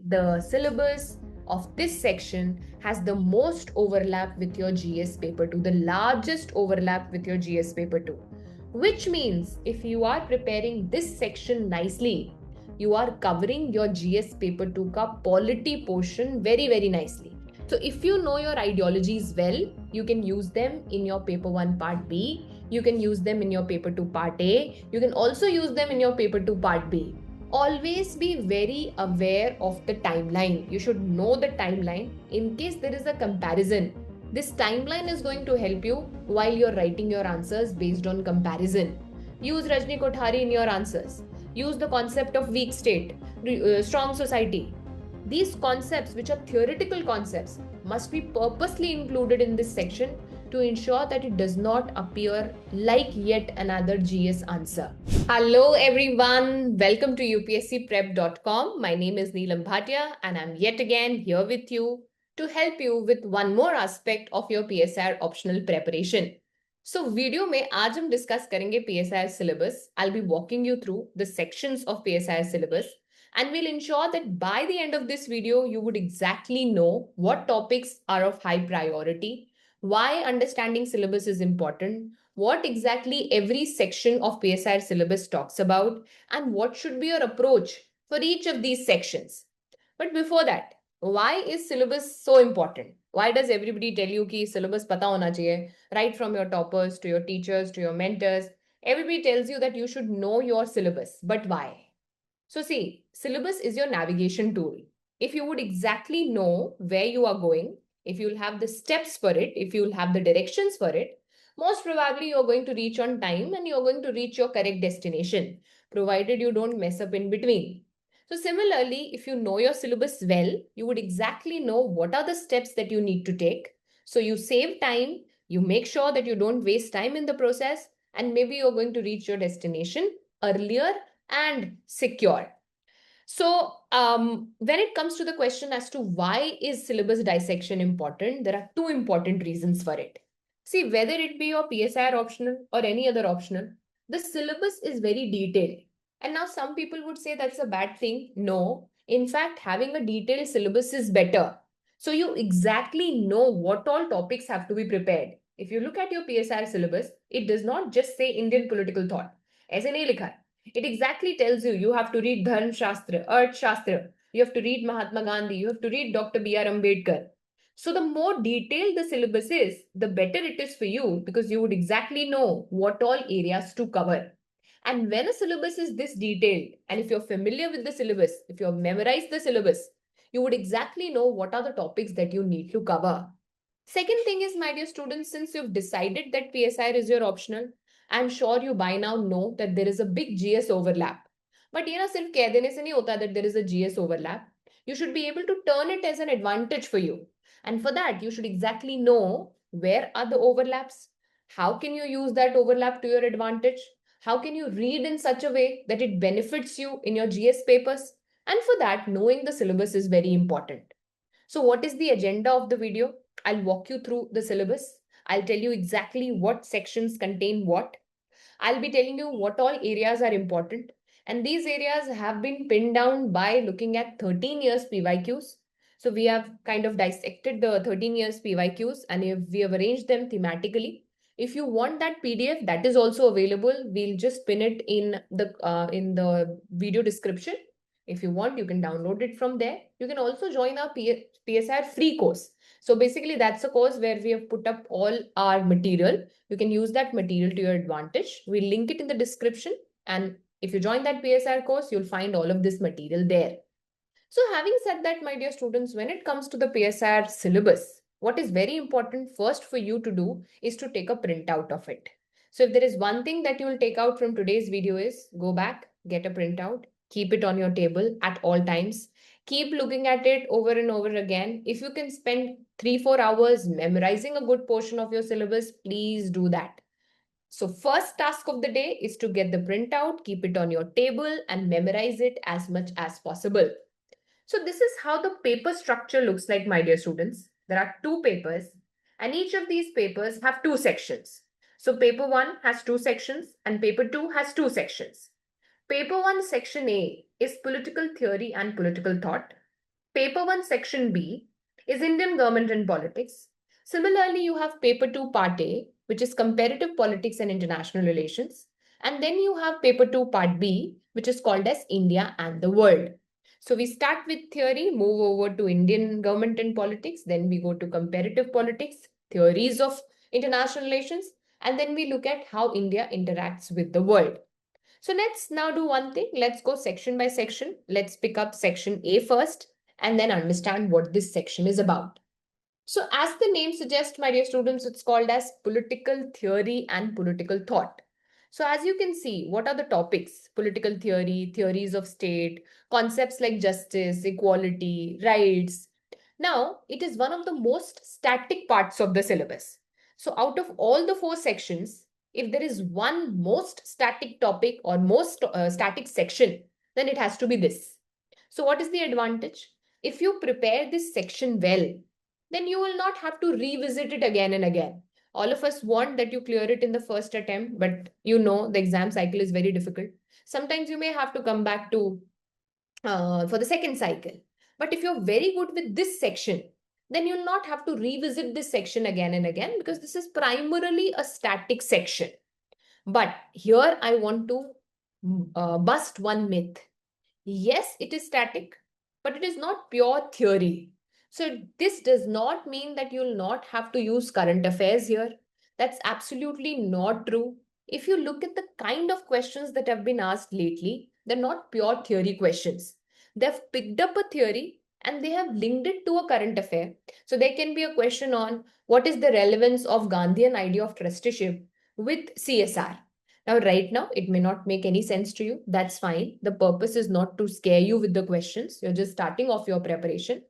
the syllabus of this section has the most overlap with your GS paper 2, the largest overlap with your GS paper 2. Which means if you are preparing this section nicely, you are covering your GS paper 2 ka polity portion very, very nicely. So if you know your ideologies well, you can use them in your paper 1 part B, you can use them in your paper 2 part A, you can also use them in your paper 2 part B. Always be very aware of the timeline. You should know the timeline in case there is a comparison. This timeline is going to help you while you're writing your answers based on comparison. Use Rajni Kothari in your answers. Use the concept of weak state, strong society. These concepts, which are theoretical concepts, must be purposely included in this section to ensure that it does not appear like yet another GS answer. Hello everyone, welcome to UPSCPrep.com. My name is Neelam Bhatia and I'm yet again here with you to help you with one more aspect of your PSIR optional preparation. So video में आज हम discuss करेंगे PSIR syllabus. I'll be walking you through the sections of PSIR syllabus and we'll ensure that by the end of this video, you would exactly know what topics are of high priority, why understanding syllabus is important, what exactly every section of PSIR syllabus talks about, and what should be your approach for each of these sections. But before that, why is syllabus so important? Why does everybody tell you कि syllabus पता होना चाहिए? Right from your toppers to your teachers to your mentors, everybody tells you that you should know your syllabus. But why? So see, syllabus is your navigation tool. If you would exactly know where you are going, if you'll have the steps for it, if you'll have the directions for it, most probably you're going to reach on time and you're going to reach your correct destination, provided you don't mess up in between. So similarly, if you know your syllabus well, you would exactly know what are the steps that you need to take. So you save time, you make sure that you don't waste time in the process, and maybe you're going to reach your destination earlier and secure. So when it comes to the question as to why is syllabus dissection important, there are two important reasons for it. See, whether it be your PSIR optional or any other optional, the syllabus is very detailed. And now some people would say that's a bad thing. No, in fact, having a detailed syllabus is better. So you exactly know what all topics have to be prepared. If you look at your PSIR syllabus, it does not just say Indian political thought. ऐसे नहीं लिखा है. It exactly tells you have to read Dharm Shastra, Arth Shastra, you have to read Mahatma Gandhi, you have to read Dr. B.R. Ambedkar. So the more detailed the syllabus is, the better it is for you because you would exactly know what all areas to cover. And when a syllabus is this detailed, and if you're familiar with the syllabus, if you've memorized the syllabus, you would exactly know what are the topics that you need to cover. Second thing is, my dear students, since you've decided that PSIR is your optional, I'm sure you by now know that there is a big GS overlap. But you know, सिर्फ कह देने से नहीं होता that there is a GS overlap. You should be able to turn it as an advantage for you. And for that, you should exactly know where are the overlaps. How can you use that overlap to your advantage? How can you read in such a way that it benefits you in your GS papers? And for that, knowing the syllabus is very important. So what is the agenda of the video? I'll walk you through the syllabus. I'll tell you exactly what sections contain what. I'll be telling you what all areas are important. And these areas have been pinned down by looking at 13 years PYQs. So we have kind of dissected the 13 years PYQs and we have arranged them thematically. If you want that PDF, that is also available. We'll just pin it in the video description. If you want, you can download it from there. You can also join our PSIR free course. So basically, that's a course where we have put up all our material. You can use that material to your advantage. We'll link it in the description. And if you join that PSIR course, you'll find all of this material there. So having said that, my dear students, when it comes to the PSIR syllabus, what is very important first for you to do is to take a printout of it. So if there is one thing that you will take out from today's video is go back, get a printout, keep it on your table at all times. Keep looking at it over and over again. If you can spend 3-4 hours memorizing a good portion of your syllabus, please do that. So first task of the day is to get the printout, keep it on your table and memorize it as much as possible. So this is how the paper structure looks like, my dear students. There are two papers and each of these papers have two sections. So paper 1 has two sections and paper 2 has two sections. Paper 1 section A is political theory and political thought. Paper 1 Section B is Indian Government and Politics. Similarly, you have Paper 2 Part A, which is Comparative Politics and International Relations. And then you have Paper 2 Part B, which is called as India and the World. So we start with theory, move over to Indian Government and Politics, then we go to Comparative Politics, theories of international relations, and then we look at how India interacts with the world. So let's now do one thing. Let's go section by section. Let's pick up section A first and then understand what this section is about. So as the name suggests, my dear students, it's called as political theory and political thought. So as you can see, what are the topics? Political theory, theories of state, concepts like justice, equality, rights. Now, it is one of the most static parts of the syllabus. So out of all the 4 sections, if there is one most static topic or most static section, then it has to be this. So what is the advantage? If you prepare this section well, then you will not have to revisit it again and again. All of us want that you clear it in the first attempt, but you know the exam cycle is very difficult. Sometimes you may have to come back to for the second cycle. But if you're very good with this section, then you'll not have to revisit this section again and again because this is primarily a static section. But here I want to bust one myth. Yes, it is static, but it is not pure theory. So this does not mean that you'll not have to use current affairs here. That's absolutely not true. If you look at the kind of questions that have been asked lately, they're not pure theory questions. They've picked up a theory and they have linked it to a current affair. So there can be a question on what is the relevance of Gandhian idea of trusteeship with CSR. Now, right now, it may not make any sense to you. That's fine. The purpose is not to scare you with the questions. You're just starting off your preparation.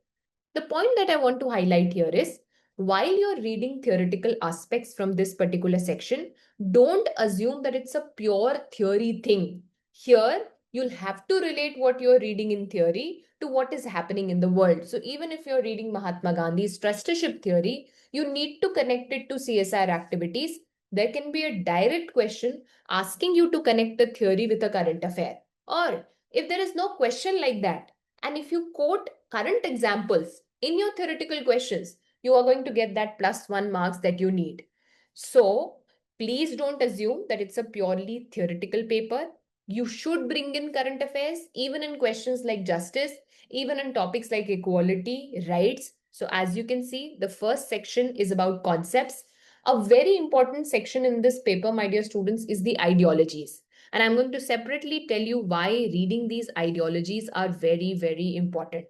The point that I want to highlight here is while you're reading theoretical aspects from this particular section, don't assume that it's a pure theory thing. Here, you'll have to relate what you're reading in theory to what is happening in the world. So even if you're reading Mahatma Gandhi's trusteeship theory, you need to connect it to CSR activities. There can be a direct question asking you to connect the theory with a current affair. Or if there is no question like that, and if you quote current examples in your theoretical questions, you are going to get that +1 marks that you need. So please don't assume that it's a purely theoretical paper. You should bring in current affairs, even in questions like justice, even in topics like equality, rights. So as you can see, the first section is about concepts. A very important section in this paper, my dear students, is the ideologies. And I'm going to separately tell you why reading these ideologies are very, very important.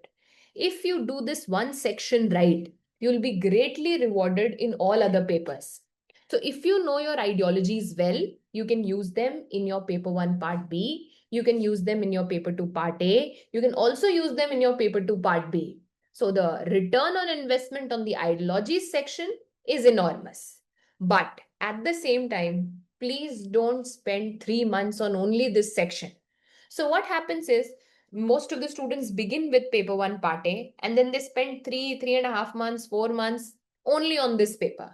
If you do this one section right, you'll be greatly rewarded in all other papers. So if you know your ideologies well, you can use them in your paper 1 part B. You can use them in your paper 2 part A. You can also use them in your paper 2 part B. So the return on investment on the ideologies section is enormous. But at the same time, please don't spend 3 months on only this section. So what happens is most of the students begin with paper 1 part A and then they spend 3.5 months, 4 months only on this paper,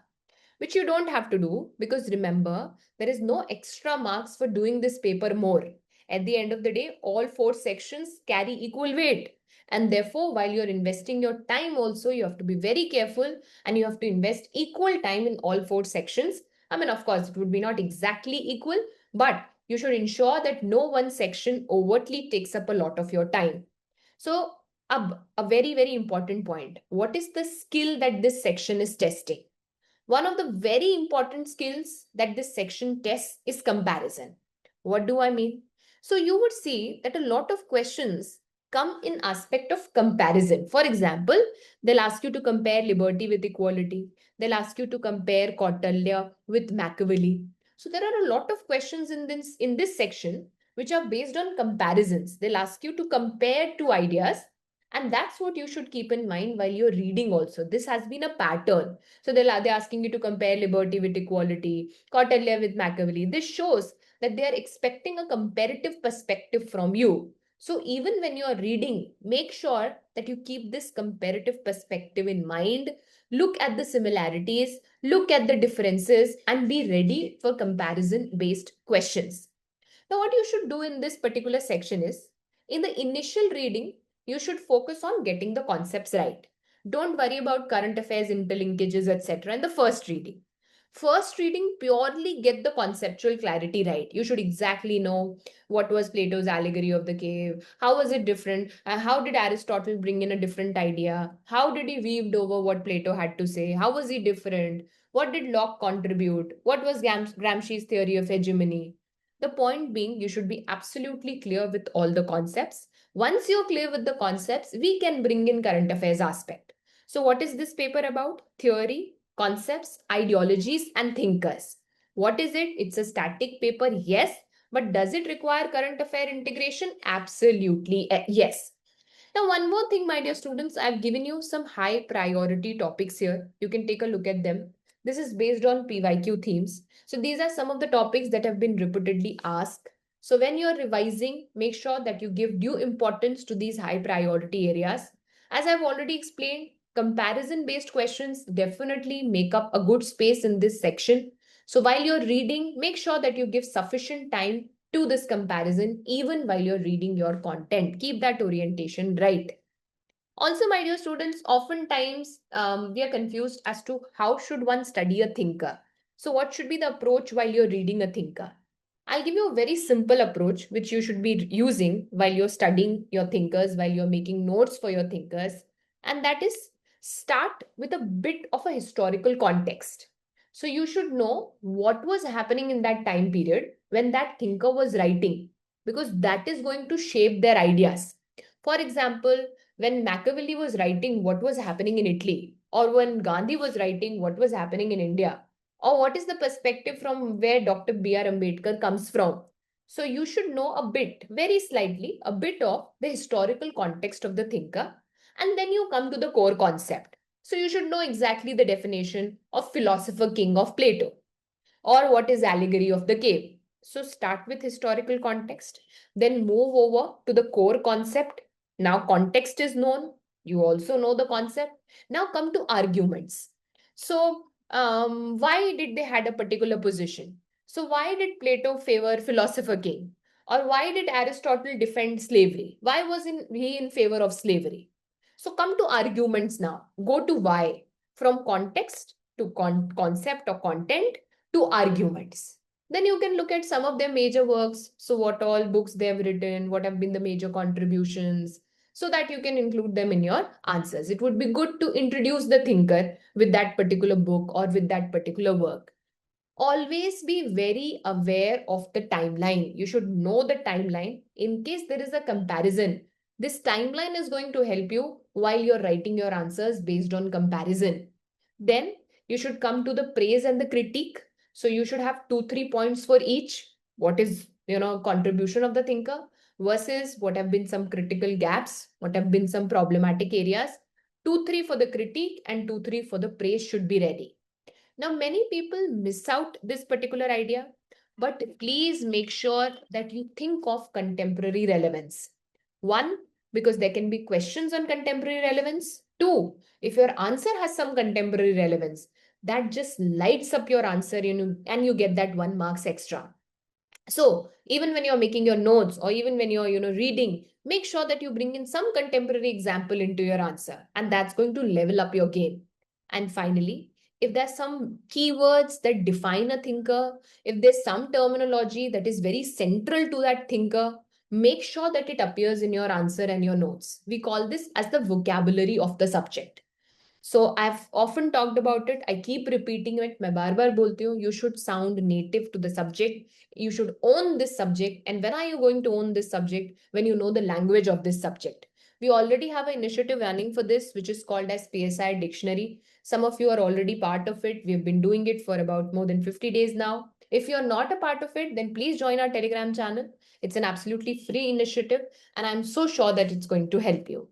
which you don't have to do because remember, there is no extra marks for doing this paper more. At the end of the day, all 4 sections carry equal weight. And therefore, while you're investing your time also, you have to be very careful and you have to invest equal time in all 4 sections. I mean, of course, it would be not exactly equal, but you should ensure that no one section overtly takes up a lot of your time. So, a very, very important point. What is the skill that this section is testing? One of the very important skills that this section tests is comparison. What do I mean? So you would see that a lot of questions come in aspect of comparison. For example, they'll ask you to compare liberty with equality. They'll ask you to compare Kautilya with Machiavelli. So there are a lot of questions in this section which are based on comparisons. They'll ask you to compare two ideas, and that's what you should keep in mind while you're reading also. This has been a pattern. So they're asking you to compare liberty with equality, Kautilya with Machiavelli. This shows that they are expecting a comparative perspective from you. So even when you are reading, make sure that you keep this comparative perspective in mind. Look at the similarities, look at the differences, and be ready for comparison-based questions. Now, what you should do in this particular section is, in the initial reading, You should focus on getting the concepts right. Don't worry about current affairs, interlinkages, etc. in the first reading. First reading, purely get the conceptual clarity right. You should exactly know what was Plato's allegory of the cave, how was it different, how did Aristotle bring in a different idea, how did he weaved over what Plato had to say, how was he different, what did Locke contribute, what was Gramsci's theory of hegemony. The point being, you should be absolutely clear with all the concepts. Once you're clear with the concepts, we can bring in current affairs aspect. So what is this paper about? Theory, concepts, ideologies, and thinkers. What is it? It's a static paper, yes, but does it require current affair integration? Absolutely, yes. Now, one more thing, my dear students, I've given you some high priority topics here. You can take a look at them. This is based on PYQ themes. So these are some of the topics that have been repeatedly asked. So when you're revising, make sure that you give due importance to these high priority areas. As I've already explained, comparison based questions definitely make up a good space in this section. So while you're reading, make sure that you give sufficient time to this comparison even while you're reading your content. Keep that orientation right. Also, my dear students, oftentimes we are confused as to how should one study a thinker. So what should be the approach while you're reading a thinker? I'll give you a very simple approach which you should be using while you're studying your thinkers, while you're making notes for your thinkers. And that is, start with a bit of a historical context. So you should know what was happening in that time period when that thinker was writing, because that is going to shape their ideas. For example, when Machiavelli was writing what was happening in Italy, or when Gandhi was writing what was happening in India, or what is the perspective from where Dr. B.R. Ambedkar comes from. So you should know a bit, very slightly, a bit of the historical context of the thinker, and then you come to the core concept. So you should know exactly the definition of philosopher king of Plato, or what is allegory of the cave. So start with historical context, then move over to the core concept. Now context is known, you also know the concept. Now come to arguments. So why did they had a particular position? So why did Plato favor philosopher king? Or why did Aristotle defend slavery? Why was he in favor of slavery? So come to arguments now. Go to why. From context to concept or content to arguments. Then you can look at some of their major works. So what all books they have written, what have been the major contributions, so that you can include them in your answers. It would be good to introduce the thinker with that particular book or with that particular work. Always be very aware of the timeline. You should know the timeline in case there is a comparison. This timeline is going to help you while you're writing your answers based on comparison. Then you should come to the praise and the critique. So you should have 2-3 points for each. What is, contribution of the thinker versus what have been some critical gaps, what have been some problematic areas. 2-3 for the critique and 2-3 for the praise should be ready. Now, many people miss out this particular idea, but please make sure that you think of contemporary relevance. One, because there can be questions on contemporary relevance. Two, if your answer has some contemporary relevance, that just lights up your answer, and you get that 1 marks extra. So even when you're making your notes or even when you're reading, make sure that you bring in some contemporary example into your answer, and that's going to level up your game. And finally, if there's some keywords that define a thinker, if there's some terminology that is very central to that thinker, make sure that it appears in your answer and your notes. We call this as the vocabulary of the subject. So I've often talked about it. I keep repeating it. मैं बार बार बोलती हूँ. You should sound native to the subject. You should own this subject. And when are you going to own this subject? When you know the language of this subject. We already have an initiative running for this, which is called as PSIR Dictionary. Some of you are already part of it. We've been doing it for about more than 50 days now. If you're not a part of it, then please join our Telegram channel. It's an absolutely free initiative, and I'm so sure that it's going to help you.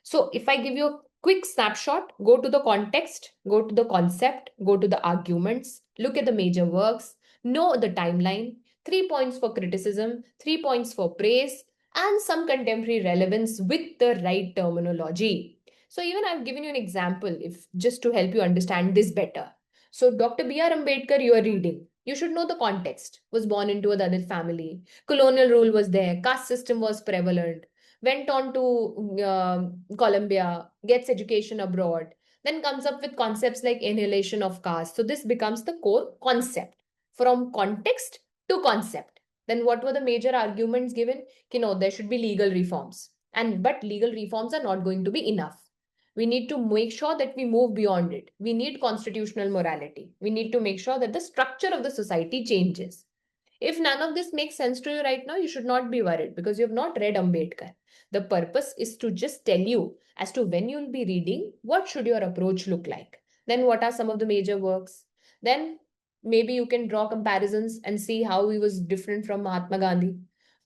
So if I give you a quick snapshot, go to the context, go to the concept, go to the arguments, look at the major works, know the timeline, 3 points for criticism, 3 points for praise, and some contemporary relevance with the right terminology. So even I've given you an example if just to help you understand this better. So Dr. B.R. Ambedkar, you are reading. You should know the context. Was born into a Dalit family. Colonial rule was there. Caste system was prevalent. went on to Colombia, gets education abroad, then comes up with concepts like annihilation of caste. So this becomes the core concept. From context to concept. Then what were the major arguments given? There should be legal reforms. But legal reforms are not going to be enough. We need to make sure that we move beyond it. We need constitutional morality. We need to make sure that the structure of the society changes. If none of this makes sense to you right now, you should not be worried because you have not read Ambedkar. The purpose is to just tell you as to when you will be reading, what should your approach look like. Then what are some of the major works? Then maybe you can draw comparisons and see how he was different from Mahatma Gandhi.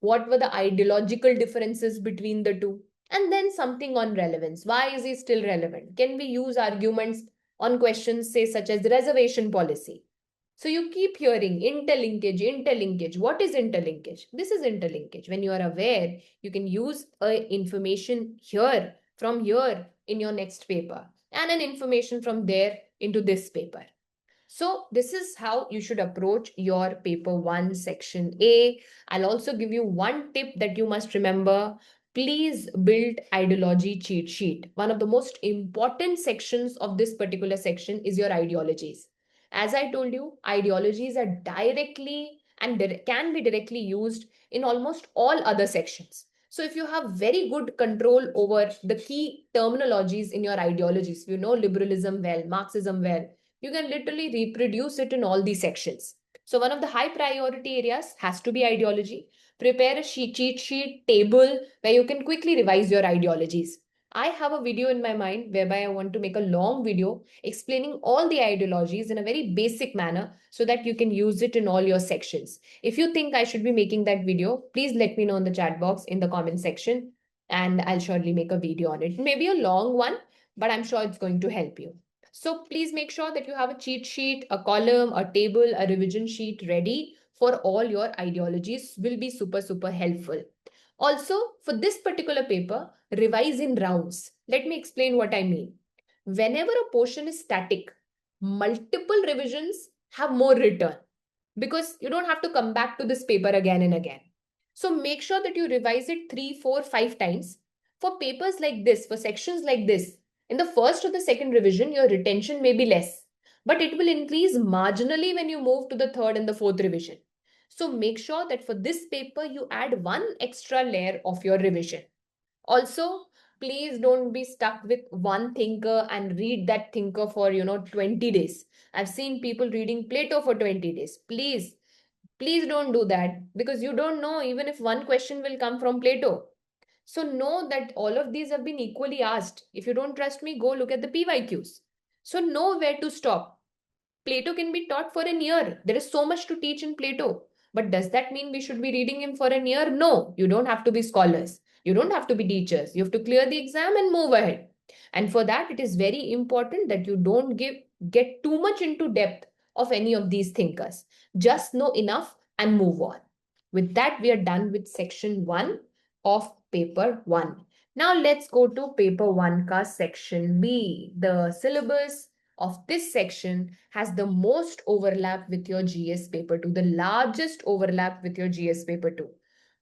What were the ideological differences between the two? And then something on relevance. Why is he still relevant? Can we use arguments on questions, say, such as reservation policy? So you keep hearing interlinkage, interlinkage. What is interlinkage? This is interlinkage. When you are aware, you can use information here, from here in your next paper, and an information from there into this paper. So this is how you should approach your paper 1 section A. I'll also give you one tip that you must remember. Please build ideology cheat sheet. One of the most important sections of this particular section is your ideologies. As I told you, ideologies are directly and can be directly used in almost all other sections. So if you have very good control over the key terminologies in your ideologies, you know liberalism well, Marxism well, you can literally reproduce it in all these sections. So one of the high priority areas has to be ideology. Prepare a cheat sheet table where you can quickly revise your ideologies. I have a video in my mind whereby I want to make a long video explaining all the ideologies in a very basic manner so that you can use it in all your sections. If you think I should be making that video, please let me know in the chat box in the comment section and I'll surely make a video on it. It may be a long one, but I'm sure it's going to help you. So please make sure that you have a cheat sheet, a column, a table, a revision sheet ready for all your ideologies will be super, super helpful. Also, for this particular paper, revise in rounds. Let me explain what I mean. Whenever a portion is static, multiple revisions have more return because you don't have to come back to this paper again and again. So make sure that you revise it 3, 4, 5 times. For papers like this, for sections like this, in the first or the second revision, your retention may be less, but it will increase marginally when you move to the third and the fourth revision. So make sure that for this paper, you add one extra layer of your revision. Also, please don't be stuck with one thinker and read that thinker for 20 days. I've seen people reading Plato for 20 days. Please don't do that because you don't know even if one question will come from Plato. So know that all of these have been equally asked. If you don't trust me, go look at the PYQs. So know where to stop. Plato can be taught for an year. There is so much to teach in Plato. But does that mean we should be reading him for an year? No, you don't have to be scholars. You don't have to be teachers. You have to clear the exam and move ahead. And for that, it is very important that you don't get too much into depth of any of these thinkers. Just know enough and move on. With that, we are done with section 1 of paper 1. Now let's go to paper 1 ka section B. The syllabus of this section has the most overlap with your GS paper 2, the largest overlap with your GS paper 2,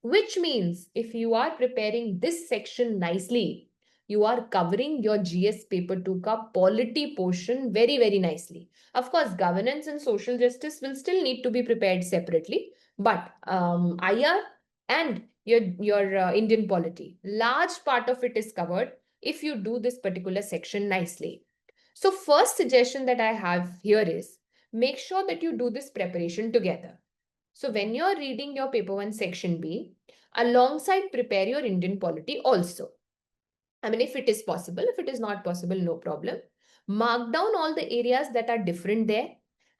which means if you are preparing this section nicely, you are covering your GS paper 2 ka polity portion very, very nicely. Of course, governance and social justice will still need to be prepared separately, but IR and your Indian polity, large part of it is covered if you do this particular section nicely. So first suggestion that I have here is make sure that you do this preparation together. So when you're reading your paper 1 section B, alongside prepare your Indian polity also. I mean, if it is possible, if it is not possible, no problem. Mark down all the areas that are different there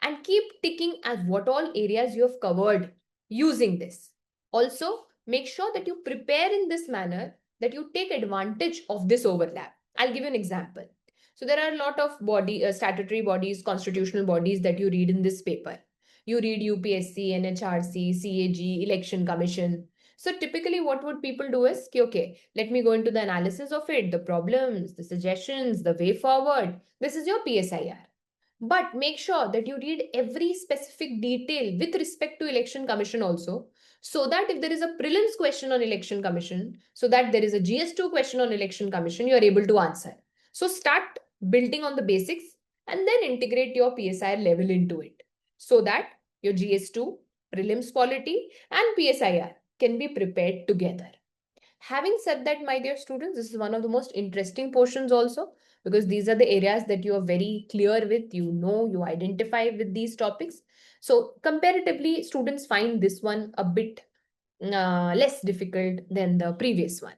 and keep ticking as what all areas you have covered using this. Also, make sure that you prepare in this manner that you take advantage of this overlap. I'll give you an example. So there are a lot of statutory bodies, constitutional bodies that you read in this paper. You read UPSC, NHRC, CAG, Election Commission. So typically what would people do is, okay, let me go into the analysis of it, the problems, the suggestions, the way forward. This is your PSIR. But make sure that you read every specific detail with respect to Election Commission also, So that if there is a prelims question on election commission, so that there is a GS2 question on election commission, you are able to answer. So start building on the basics and then integrate your PSIR level into it so that your GS2, prelims polity and PSIR can be prepared together. Having said that, my dear students, this is one of the most interesting portions also, because these are the areas that you are very clear with, you identify with these topics. So comparatively, students find this one a bit less difficult than the previous one.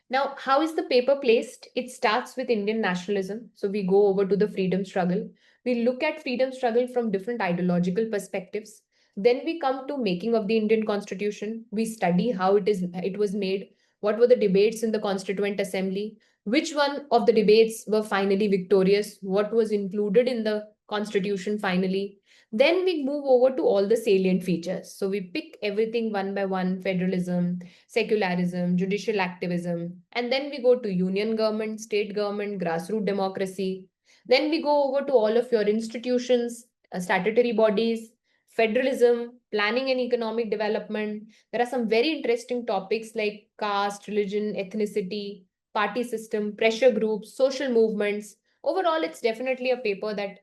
Now, how is the paper placed? It starts with Indian nationalism. So we go over to the freedom struggle. We look at freedom struggle from different ideological perspectives. Then we come to making of the Indian Constitution. We study how it was made, what were the debates in the Constituent Assembly, which one of the debates were finally victorious, what was included in the Constitution finally. Then we move over to all the salient features. So we pick everything one by one: federalism, secularism, judicial activism, and then we go to union government, state government, grassroots democracy. Then we go over to all of your institutions, statutory bodies, federalism, planning and economic development. There are some very interesting topics like caste, religion, ethnicity, party system, pressure groups, social movements. Overall, it's definitely a paper that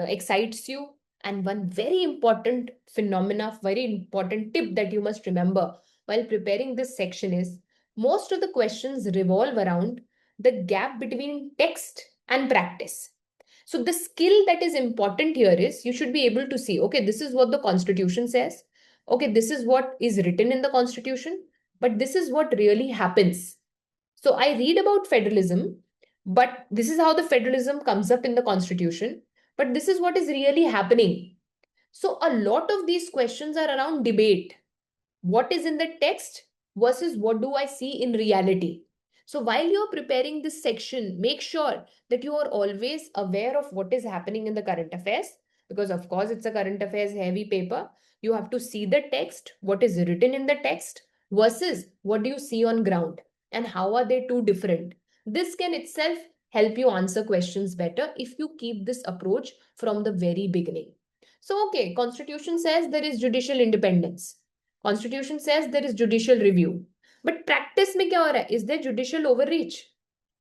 excites you. And one very important phenomena, very important tip that you must remember while preparing this section is most of the questions revolve around the gap between text and practice. So the skill that is important here is you should be able to see, okay, this is what the Constitution says. Okay, this is what is written in the Constitution, but this is what really happens. So I read about federalism, but this is how the federalism comes up in the Constitution, but this is what is really happening. So a lot of these questions are around debate. What is in the text versus what do I see in reality? So while you're preparing this section, make sure that you are always aware of what is happening in the current affairs, because of course it's a current affairs heavy paper. You have to see the text, what is written in the text versus what do you see on ground, and how are they two different. This can itself help you answer questions better if you keep this approach from the very beginning. So okay, Constitution says there is judicial independence. Constitution says there is judicial review. But practice में क्या हो रहा है? Is there judicial overreach?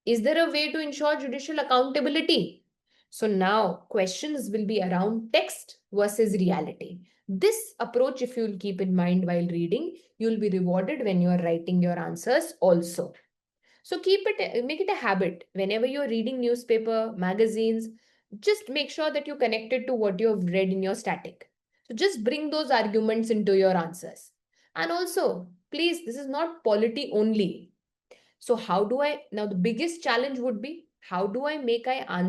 Is there a way to ensure judicial accountability? So now questions will be around text versus reality. This approach, if you'll keep in mind while reading, you'll be rewarded when you're writing your answers also. So make it a habit. Whenever you're reading newspaper, magazines, just make sure that you connect it to what you have read in your static. So just bring those arguments into your answers. And also, please, this is not polity only. So how do I, now the biggest challenge would be, how do I make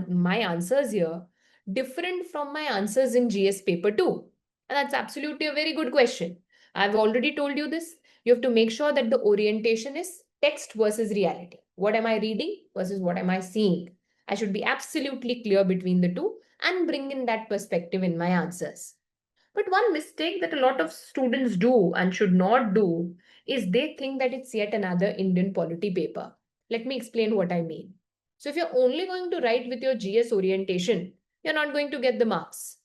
my answers here different from my answers in GS paper 2? And that's absolutely a very good question. I've already told you this. You have to make sure that the orientation is text versus reality. What am I reading versus what am I seeing? I should be absolutely clear between the two and bring in that perspective in my answers. But one mistake that a lot of students do and should not do is they think that it's yet another Indian polity paper. Let me explain what I mean. So if you're only going to write with your GS orientation, you're not going to get the marks.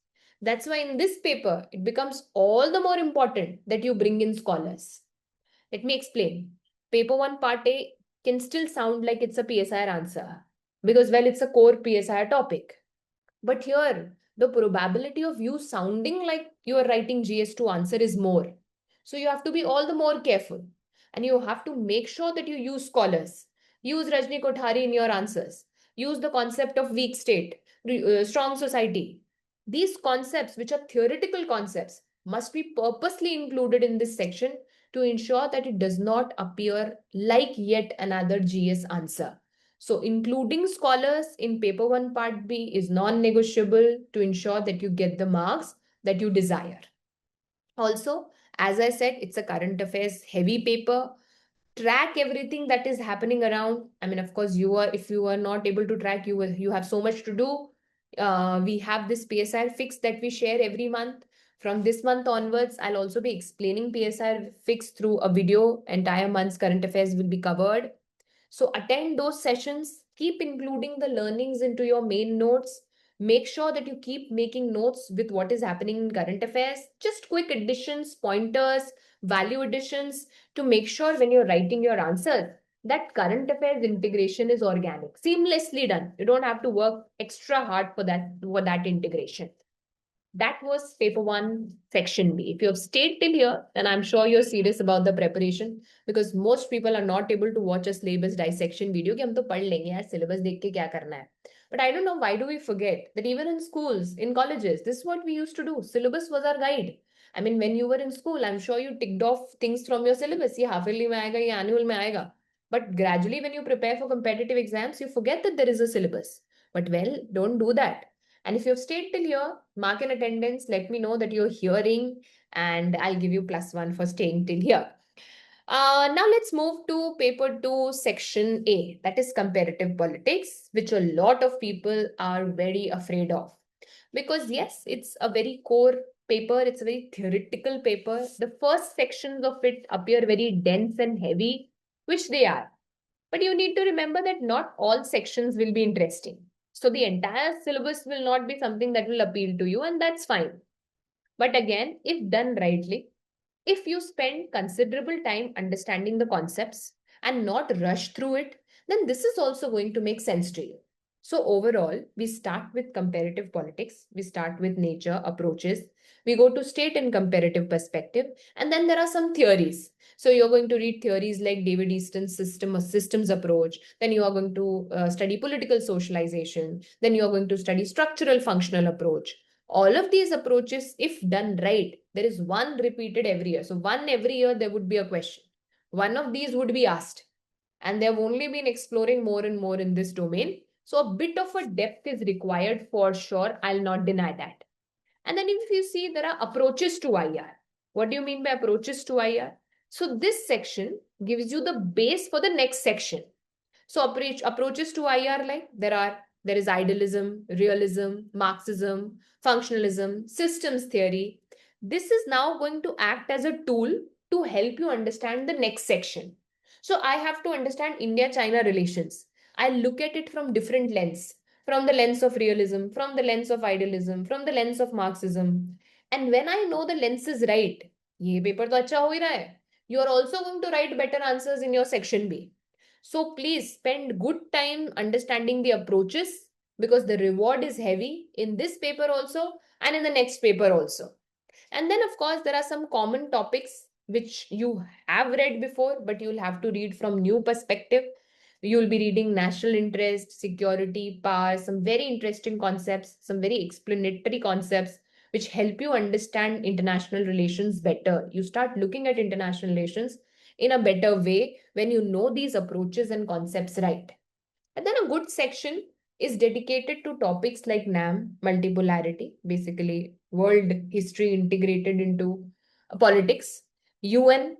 That's why in this paper, it becomes all the more important that you bring in scholars. Let me explain. Paper 1 part A can still sound like it's a PSIR answer because, well, it's a core PSIR topic. But here, the probability of you sounding like you are writing GS2 answer is more. So you have to be all the more careful. And you have to make sure that you use scholars. Use Rajni Kothari in your answers. Use the concept of weak state, strong society. These concepts, which are theoretical concepts, must be purposely included in this section to ensure that it does not appear like yet another GS answer. So including scholars in paper 1 part B is non-negotiable to ensure that you get the marks that you desire. Also, as I said, it's a current affairs heavy paper. Track everything that is happening around. I mean, of course, if you are not able to track, you have so much to do. We have this PSIR fix that we share every month. From this month onwards, I'll also be explaining PSIR fix through a video. Entire month's current affairs will be covered. So attend those sessions, keep including the learnings into your main notes. Make sure that you keep making notes with what is happening in current affairs, just quick additions, pointers, value additions, to make sure when you're writing your answers that current affairs integration is organic, seamlessly done. You don't have to work extra hard for that integration. That was paper one, section B. If you have stayed till here, then I'm sure you're serious about the preparation, because most people are not able to watch a syllabus dissection video कि हम तो पढ़ लेंगे यार syllabus देख के क्या करना है. But I don't know why do we forget that even in schools, in colleges, this is what we used to do. Syllabus was our guide. I mean, when you were in school, I'm sure you ticked off things from your syllabus. ये half yearly में आएगा, ये annual में आएगा. But gradually, when you prepare for competitive exams, you forget that there is a syllabus. But well, don't do that. And if you've stayed till here, mark in attendance, let me know that you're hearing, and I'll give you +1 for staying till here. Now let's move to paper 2, section A, that is comparative politics, which a lot of people are very afraid of. Because yes, it's a very core paper, it's a very theoretical paper. The first sections of it appear very dense and heavy, which they are. But you need to remember that not all sections will be interesting. So the entire syllabus will not be something that will appeal to you, and that's fine. But again, if done rightly, if you spend considerable time understanding the concepts and not rush through it, then this is also going to make sense to you. So overall, we start with comparative politics, we start with nature, approaches, we go to state and comparative perspective, and then there are some theories. So you're going to read theories like David Easton's systems approach, then you are going to study political socialization, then you are going to study structural functional approach. All of these approaches, if done right, there is one repeated every year. So one every year there would be a question. One of these would be asked. And they've only been exploring more and more in this domain. So a bit of a depth is required for sure. I'll not deny that. And then if you see, there are approaches to IR. What do you mean by approaches to IR? So this section gives you the base for the next section. So approaches to IR, like there is idealism, realism, Marxism, functionalism, systems theory. This is now going to act as a tool to help you understand the next section. So I have to understand India-China relations. I look at it from different lens, from the lens of realism, from the lens of idealism, from the lens of Marxism. And when I know the lens is right, ये paper तो अच्छा हो ही रहा है. You are also going to write better answers in your section B. So please spend good time understanding the approaches, because the reward is heavy in this paper also and in the next paper also. And then, of course, there are some common topics which you have read before, but you'll have to read from new perspective. You'll be reading national interest, security, power, some very interesting concepts, some very explanatory concepts which help you understand international relations better. You start looking at international relations in a better way when you know these approaches and concepts right. And then a good section is dedicated to topics like NAM, multipolarity, basically world history integrated into politics, UN,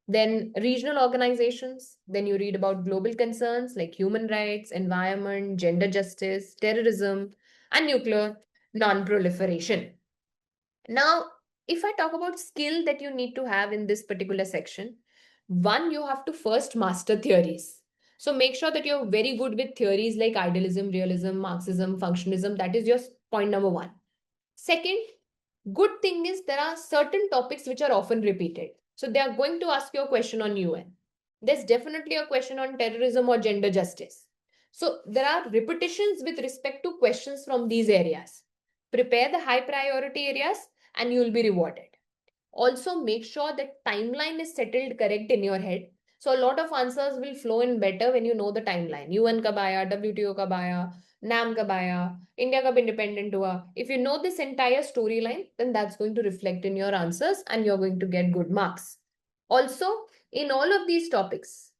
then regional organizations. Then you read about global concerns like human rights, environment, gender justice, terrorism, and nuclear non-proliferation. Now, if I talk about skill that you need to have in this particular section, one, you have to first master theories. So make sure that you're very good with theories like idealism, realism, Marxism, functionalism. That is your point number one. Second, good thing is there are certain topics which are often repeated. So they are going to ask you a question on UN. There's definitely a question on terrorism or gender justice. So there are repetitions with respect to questions from these areas. Prepare the high priority areas and you will be rewarded. Also, make sure that timeline is settled correct in your head. So a lot of answers will flow in better when you know the timeline. UN कब आया, WTO कब आया, NAM कब आया, India कब independent हुआ. If you know this entire storyline, then that's going to reflect in your answers and you're going to get good marks. Also, in all of these topics,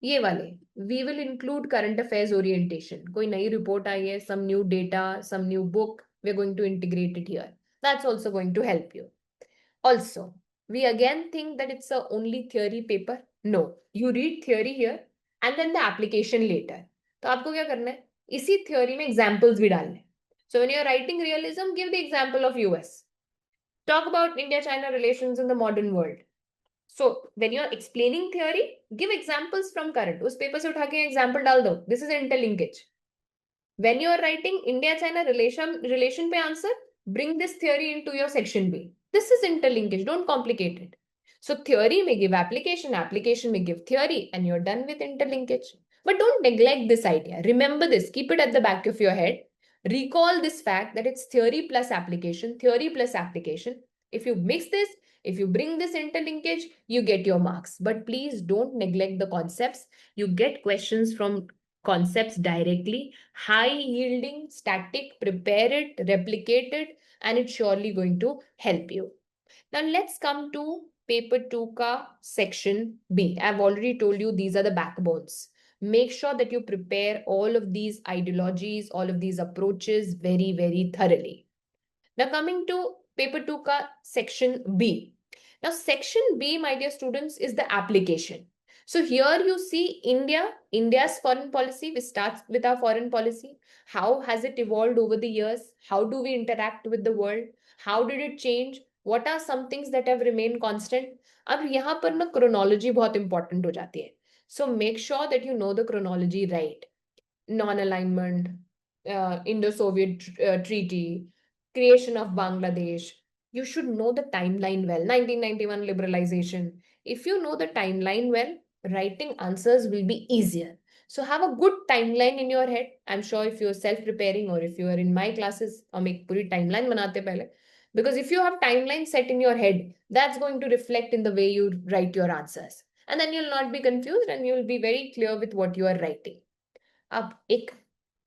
ये वाले, we will include current affairs orientation. कोई नई report आई है, some new data, some new book, we're going to integrate it here. That's also going to help you. Also, we again think that it's a only theory paper. No, you read theory here and then the application later. तो आपको क्या करना है? इसी theory में examples भी डालने हैं. So when you're writing realism, give the example of US. Talk about India-China relations in the modern world. So when you're explaining theory, give examples from current. उस paper से उठा के example डाल दो. This is interlinkage. When you are writing India-China relation पे answer, bring this theory into your section B. This is interlinkage, don't complicate it. So theory may give application, application may give theory, and you're done with interlinkage. But don't neglect this idea. Remember this, keep it at the back of your head. Recall this fact that it's theory plus application, theory plus application. If you mix this, if you bring this interlinkage, you get your marks. But please don't neglect the concepts. You get questions from concepts directly, high yielding, static, prepare it, replicate it, and it's surely going to help you. Now let's come to paper 2 ka section B. I've already told you these are the backbones. Make sure that you prepare all of these ideologies, all of these approaches very, very thoroughly. Now coming to paper 2 ka section B. Now section B, my dear students, is the application. So here you see India's foreign policy. We start with our foreign policy. How has it evolved over the years? How do we interact with the world? How did it change? What are some things that have remained constant? अब यहाँ पर ना chronology बहुत important हो जाती है. So make sure that you know the chronology right. Non-alignment, Indo-Soviet treaty, creation of Bangladesh. You should know the timeline well. 1991 liberalization. If you know the timeline well, writing answers will be easier. So have a good timeline in your head. I'm sure if you're self-preparing or if you are in my classes, हम एक पूरी timeline बनाते पहले. Because if you have timeline set in your head, that's going to reflect in the way you write your answers. And then you'll not be confused and you'll be very clear with what you are writing. अब एक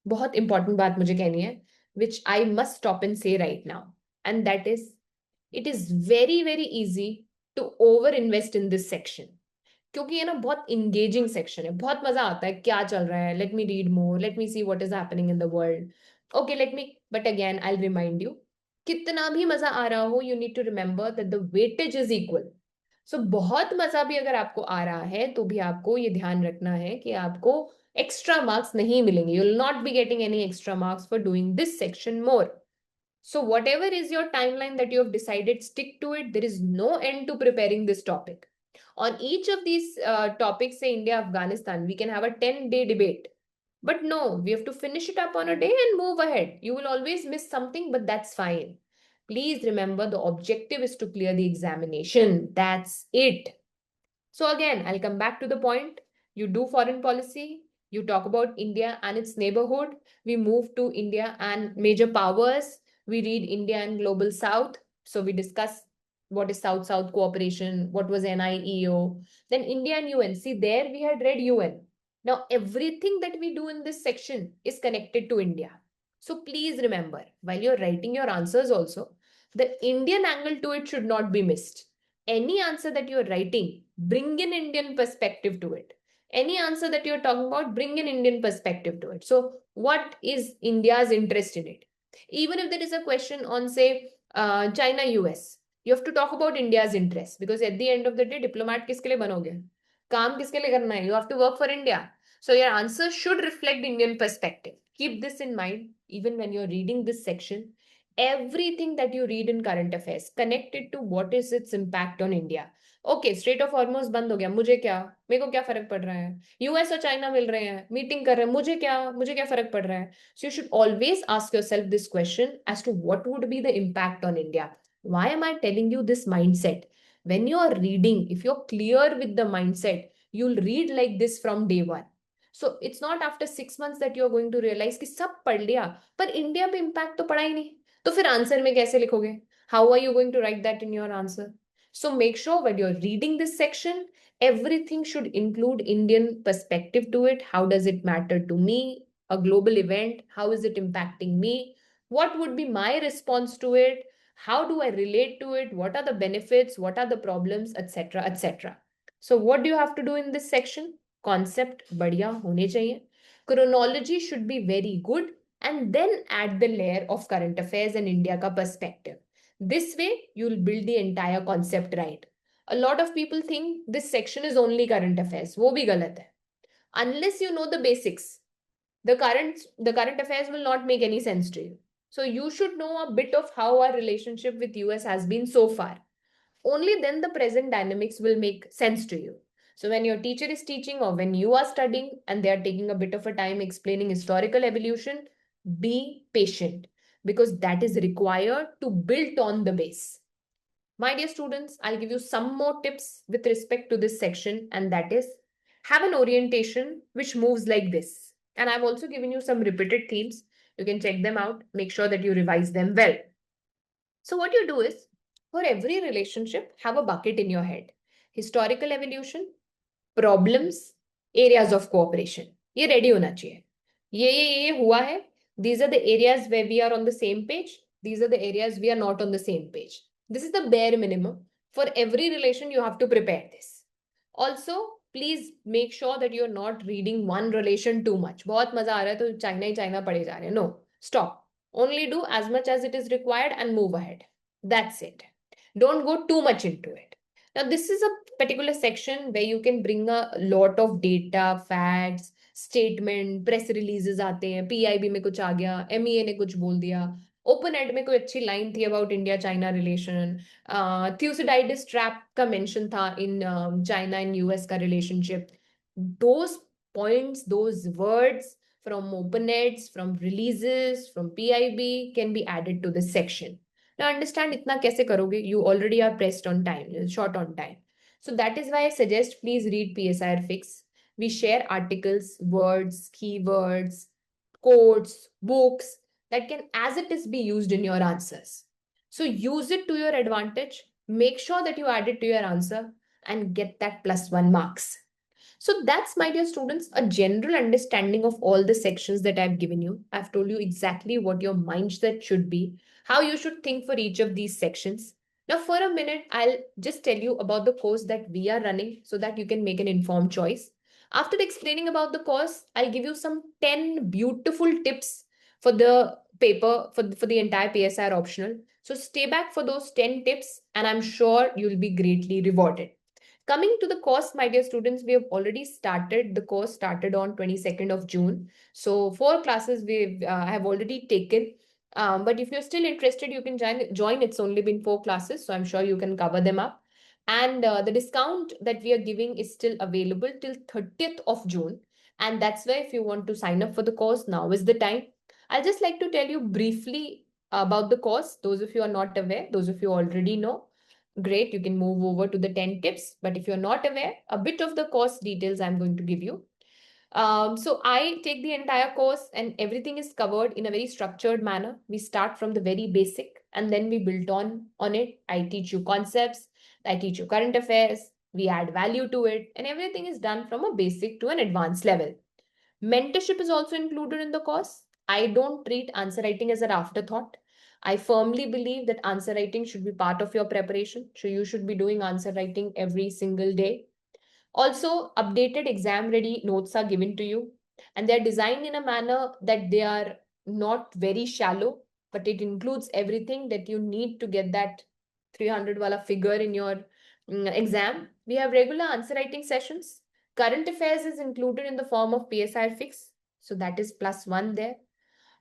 बहुत important बात मुझे कहनी है which I must stop and say right now, and that is it is very very easy to over invest in this section. क्योंकि ये ना बहुत इंगेजिंग सेक्शन है, बहुत मजा आता है, क्या चल रहा है, let me read more, let me see what is happening in the world. Okay let me, but again I remind you, कितना भी मजा आ रहा हो, you need to remember that the weightage is equal. So बहुत मजा भी अगर आपको आ रहा है तो भी आपको ये ध्यान रखना है कि आपको एक्स्ट्रा मार्क्स नहीं मिलेंगे. You will not be getting any extra marks for doing this section more. So whatever is your timeline that you have decided, stick to it. There is no end to preparing this topic. On each of these topics, say India, Afghanistan, we can have a 10-day debate. But no, we have to finish it up on a day and move ahead. You will always miss something, but that's fine. Please remember the objective is to clear the examination. That's it. So again, I'll come back to the point. You do foreign policy, you talk about India and its neighborhood. We move to India and major powers. We read India and Global South. So we discuss what is South-South cooperation, what was NIEO. Then India and UN. See, there we had read UN. Now, everything that we do in this section is connected to India. So please remember, while you're writing your answers also, the Indian angle to it should not be missed. Any answer that you're writing, bring an Indian perspective to it. Any answer that you're talking about, bring an Indian perspective to it. So what is India's interest in it? Even if there is a question on, say, China, US, you have to talk about India's interest, because at the end of the day, diplomat किसके लिए बनोगे? काम किसके लिए करना है? You have to work for India. So your answer should reflect Indian perspective. Keep this in mind even when you're reading this section. Everything that you read in current affairs connected to what is its impact on India. Okay straight of Hormuz बंद हो गया, मुझे क्या, मेरे को क्या फर्क पड़ रहा है, यूएस और चाइना मिल रहे हैं, मीटिंग कर रहे हैं, मुझे क्या फर्क पड़ रहा है. So you should always ask yourself this question as to what would be the impact on India. Why am I telling you this mindset? when you are reading, if you're clear with the mindset, you'll read like this from day one. So it's not after 6 months that you're going to realize कि सब पढ़ लिया पर India पे impact तो पढ़ा ही नहीं, तो फिर आंसर में कैसे लिखोगे? How are you going to write that in your answer? So make sure when you're reading this section, everything should include Indian perspective to it. How does it matter to me? A global event, how is it impacting me? What would be my response to it? How do I relate to it? What are the benefits? What are the problems? Etc. etc. So what do you have to do in this section? Concept बढ़िया होने चाहिए. Chronology should be very good, and then add the layer of current affairs and India ka perspective. This way, you'll build the entire concept right. A lot of people think this section is only current affairs. वो भी गलत है. Unless you know the basics, the current affairs will not make any sense to you. So you should know a bit of how our relationship with US has been so far. Only then the present dynamics will make sense to you. So when your teacher is teaching or when you are studying and they are taking a bit of a time explaining historical evolution, Be patient because that is required to build on the base. My dear students, I'll give you some more tips with respect to this section, and that is have an orientation which moves like this. And I've also given you some repeated themes. You can check them out. Make sure that you revise them well. So what you do is, for every relationship, have a bucket in your head. Historical evolution, problems, areas of cooperation. ये ready होना चाहिए. ये हुआ है. These are the areas where we are on the same page. These are the areas we are not on the same page. This is the bare minimum. For every relation, you have to prepare this. Also, please make sure that you're not reading one relation too much. बहुत मजा आ रहा है तो China ही China पढ़े जा रहे हैं. No, stop. Only do as much as it is required and move ahead. That's it. Don't go too much into it. Now, this is a particular section where you can bring a lot of data, facts, statement, press releases आते हैं, PIB में कुछ आ गया, MEA ने कुछ बोल दिया, open add में कोई अच्छी लाइन थी about India China relation, Thucydides trap का मेंशन था इन चाइना एंड यूएस का relationship. Those points, those words from open eds, from releases, from PIB can be added to this section. Now understand itna kaise karoge? You already are pressed on time, short on time. So that is why I suggest please read PSIR Fix. We share articles, words, keywords, quotes, books that can as it is be used in your answers. So use it to your advantage. Make sure that you add it to your answer and get that +1 marks. So that's, my dear students, a general understanding of all the sections that I've given you. I've told you exactly what your mindset should be, how you should think for each of these sections. Now, for a minute, I'll just tell you about the course that we are running so that you can make an informed choice. After explaining about the course, I'll give you some 10 beautiful tips for the paper, for the entire PSIR optional. So stay back for those 10 tips and I'm sure you'll be greatly rewarded. Coming to the course, my dear students, we have already started. The course started on 22nd of June. So 4 classes we have already taken. But if you're still interested, you can join. It's only been 4 classes, so I'm sure you can cover them up. And the discount that we are giving is still available till 30th of June. And that's why if you want to sign up for the course, now is the time. I'll just like to tell you briefly about the course. Those of you are not aware, those of you already know. Great, you can move over to the 10 tips. But if you're not aware, a bit of the course details I'm going to give you. So I take the entire course and everything is covered in a very structured manner. We start from the very basic and then we build on it. I teach you concepts, I teach you current affairs, we add value to it, and everything is done from a basic to an advanced level. Mentorship is also included in the course. I don't treat answer writing as an afterthought. I firmly believe that answer writing should be part of your preparation. So you should be doing answer writing every single day. Also, updated exam ready notes are given to you and they're designed in a manner that they are not very shallow, but it includes everything that you need to get that 300 wala figure in your exam. We have regular answer writing sessions. Current affairs is included in the form of PSIR Fix. So that is +1 there.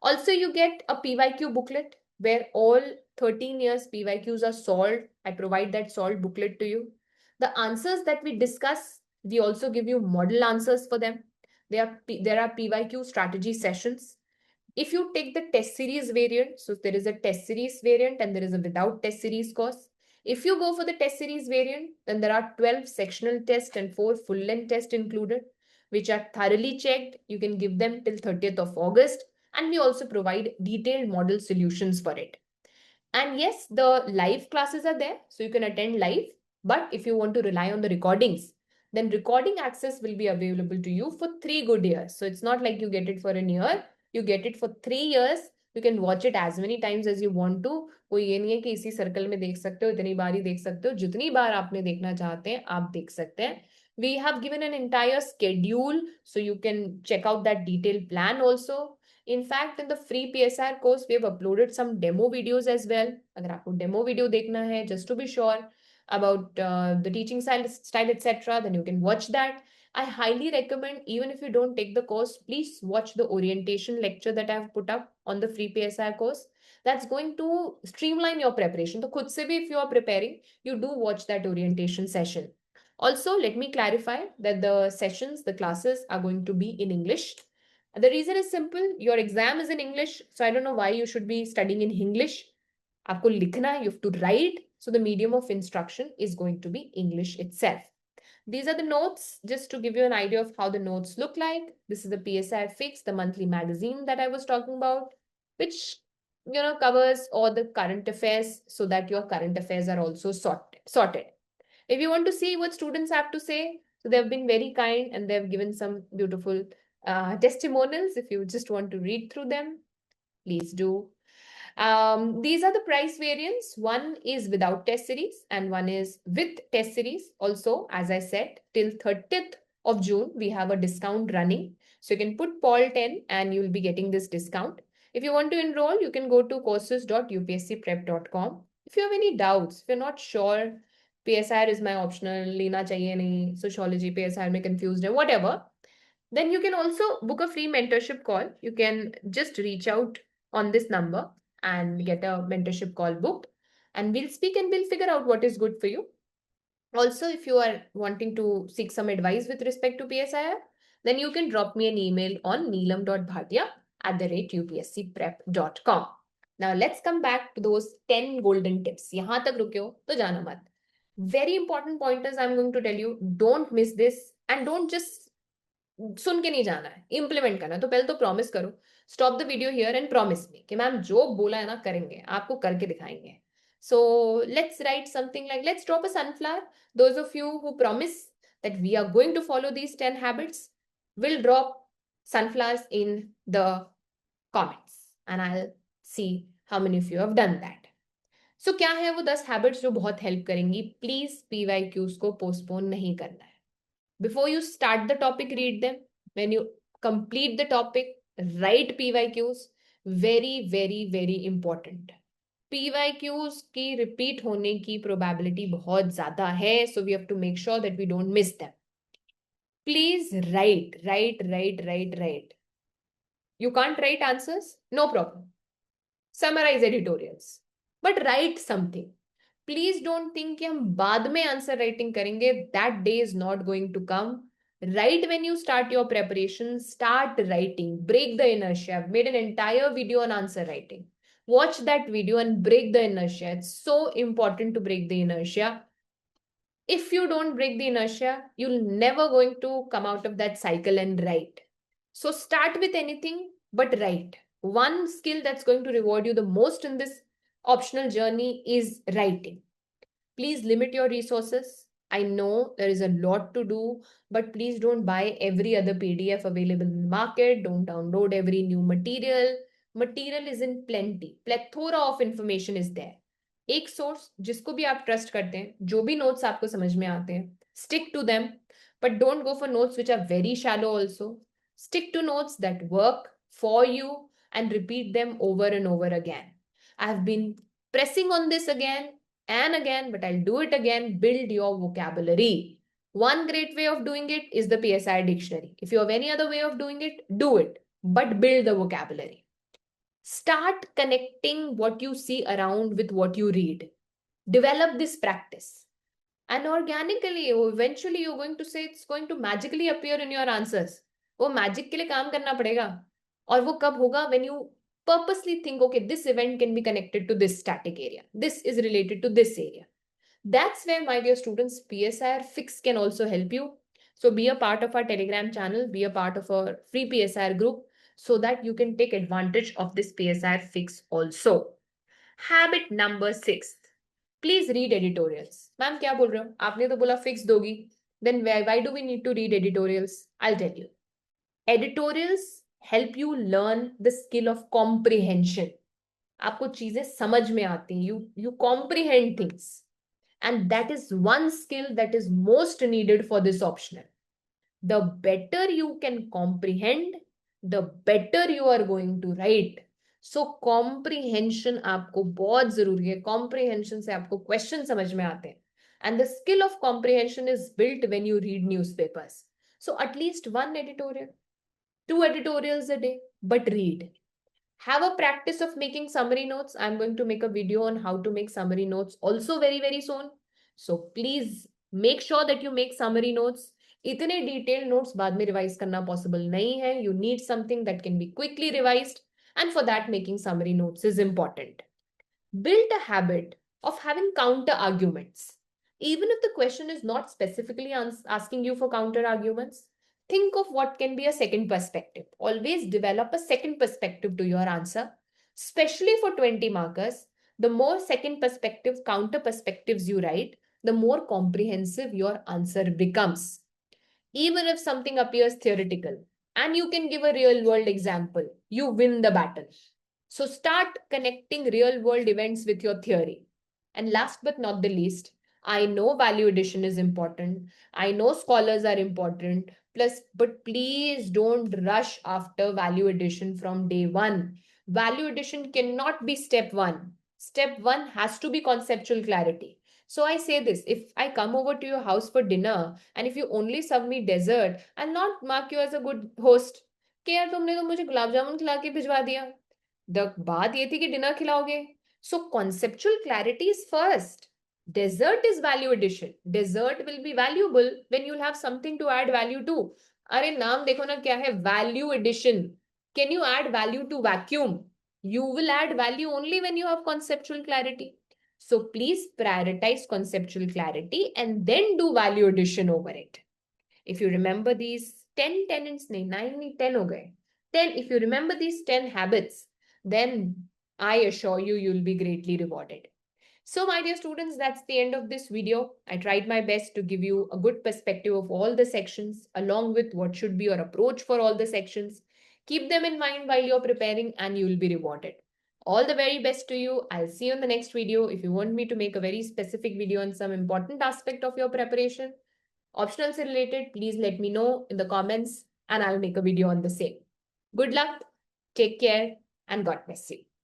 Also, you get a PYQ booklet where all 13 years PYQs are solved. I provide that solved booklet to you. The answers that we discuss, we also give you model answers for them. There are PYQ strategy sessions. If you take the test series variant, so there is a test series variant and there is a without test series course. If you go for the test series variant, then there are 12 sectional tests and 4 full-length tests included, which are thoroughly checked. You can give them till 30th of August. And we also provide detailed model solutions for it. And yes, the live classes are there, so you can attend live. But if you want to rely on the recordings, then recording access will be available to you for 3 good years. So it's not like you get it for a year, you get it for 3 years. You can watch it as many times as you want to. कोई ये नहीं है कि इसी circle में देख सकते हो, इतनी बार ही देख सकते हो, जितनी बार आपने देखना चाहते हैं आप देख सकते हैं. We have given an entire schedule, so you can check out that detailed plan also. In fact, in the free PSR course, we have uploaded some demo videos as well. अगर आपको demo video देखना है, just to be sure about the teaching style, etc., then you can watch that. I highly recommend, even if you don't take the course, please watch the orientation lecture that I have put up on the free PSR course. That's going to streamline your preparation. So, खुद से भी, if you are preparing, you do watch that orientation session. Also, let me clarify that the sessions, the classes are going to be in English. The reason is simple. Your exam is in English, so I don't know why you should be studying in English. आपको लिखना है, you have to write. So the medium of instruction is going to be English itself. These are the notes, just to give you an idea of how the notes look like. This is the PSIR Fix, the monthly magazine that I was talking about, which covers all the current affairs so that your current affairs are also sorted. If you want to see what students have to say, so they've been very kind and they've given some beautiful testimonials. If you just want to read through them, please do. These are the price variants. One is without test series and one is with test series. Also, as I said, till 30th of June, we have a discount running. So you can put Paul 10 and you'll be getting this discount. If you want to enroll, you can go to courses.upscprep.com. If you have any doubts, if you're not sure, PSIR is my optional, लेना चाहिए नहीं, sociology, PSIR में confused है, whatever, then you can also book a free mentorship call. You can just reach out on this number and get a mentorship call booked, and we'll speak and we'll figure out what is good for you. Also, if you are wanting to seek some advice with respect to PSIR, then you can drop me an email on neelam.bhatia@upscprep.com. Now let's come back to those 10 golden tips. यहाँ तक रुके हो तो जाना मत. Very important pointers I'm going to tell you. Don't miss this and don't just सुन के नहीं जाना है, इंप्लीमेंट करना है. तो पहले तो प्रॉमिस करो, stop the video here and promise me कि मैम जो बोला है ना करेंगे, आपको करके दिखाएंगे. So let's write something like, let's drop a sunflower. Those of you who promise that we are going to follow these 10 habits will drop sunflowers in the comments and I'll see how many of you have done that. So क्या है वो 10 habits जो बहुत help करेंगी? Please PYQs को postpone नहीं करना है. Before you start the topic, read them. When you complete the topic, write PYQs. Very, very, very important. PYQs की repeat होने की probability बहुत ज़्यादा है, so we have to make sure that we don't miss them. Please write. You can't write answers? No problem. Summarize editorials. But write something. Please don't think कि हम बाद में आंसर राइटिंग करेंगे. That day is not going to come. Right when you start your preparation, start writing. Break the inertia. I've made an entire video on answer writing. Watch that video and break the inertia. It's so important to break the inertia. If you don't break the inertia, you'll never going to come out of that cycle and write. So start with anything, but write. One skill that's going to reward you the most in this optional journey is writing. Please limit your resources. I know there is a lot to do, but please don't buy every other PDF available in the market. Don't download every new material. Material is in plenty. Plethora of information is there. एक source जिसको भी आप trust करते हैं, जो भी notes आपको समझ में आते हैं, stick to them, but don't go for notes which are very shallow also. Stick to notes that work for you and repeat them over and over again. I've been pressing on this again and again, but I'll do it again. Build your vocabulary. One great way of doing it is the PSI dictionary. If you have any other way of doing it, do it, but build the vocabulary. Start connecting what you see around with what you read. Develop this practice. And organically, eventually you're going to say it's going to magically appear in your answers. वो magic के लिए काम करना पड़ेगा. और वो कब होगा? When you purposely think, okay, this event can be connected to this static area. This is related to this area. That's where, my dear students, PSIR Fix can also help you. So be a part of our Telegram channel, be a part of our free PSIR group so that you can take advantage of this PSIR Fix also. Habit number 6. Please read editorials. Ma'am, क्या बोल रहे हो? आपने तो बोला fix दोगी. Then why do we need to read editorials? I'll tell you. Editorials help you learn the skill of comprehension. आपको चीजें समझ में आती हैं. You comprehend things. And that is one skill that is most needed for this optional. The better you can comprehend, the better you are going to write. So comprehension आपको बहुत जरूरी है. Comprehension से आपको question समझ में आते हैं. And the skill of comprehension is built when you read newspapers. So at least one editorial, 2 editorials a day, but read. Have a practice of making summary notes. I'm going to make a video on how to make summary notes also very, very soon. So please make sure that you make summary notes. इतने detail notes बाद में revise करना possible नहीं है. You need something that can be quickly revised, and for that making summary notes is important. Build a habit of having counter arguments. Even if the question is not specifically asking you for counter arguments, think of what can be a second perspective. Always develop a second perspective to your answer, especially for 20 markers. The more second perspective, counter perspectives you write, the more comprehensive your answer becomes. Even if something appears theoretical and you can give a real world example, you win the battle. So start connecting real world events with your theory. And last but not the least, I know value addition is important. I know scholars are important. Plus, but please don't rush after value addition from day one. Value addition cannot be step one. Step one has to be conceptual clarity. So I say this, if I come over to your house for dinner and if you only serve me dessert, I'll not mark you as a good host. कि यार तुमने तो मुझे गुलाब जामुन खिला के भिजवा दिया. The बात ये थी कि डिनर खिलाओगे. So conceptual clarity is first. Dessert is value addition. Dessert will be valuable when you'll have something to add value to. अरे नाम देखो ना क्या है, value addition. Can you add value to vacuum? You will add value only when you have conceptual clarity. So please prioritize conceptual clarity and then do value addition over it. If you remember these 10 tenets, 9 10 हो गए. 10, if you remember these 10 habits, then I assure you, you'll be greatly rewarded. So, my dear students, that's the end of this video. I tried my best to give you a good perspective of all the sections, along with what should be your approach for all the sections. Keep them in mind while you're preparing, and you will be rewarded. All the very best to you. I'll see you in the next video. If you want me to make a very specific video on some important aspect of your preparation, optional se related, please let me know in the comments and I'll make a video on the same. Good luck, take care, and God bless you.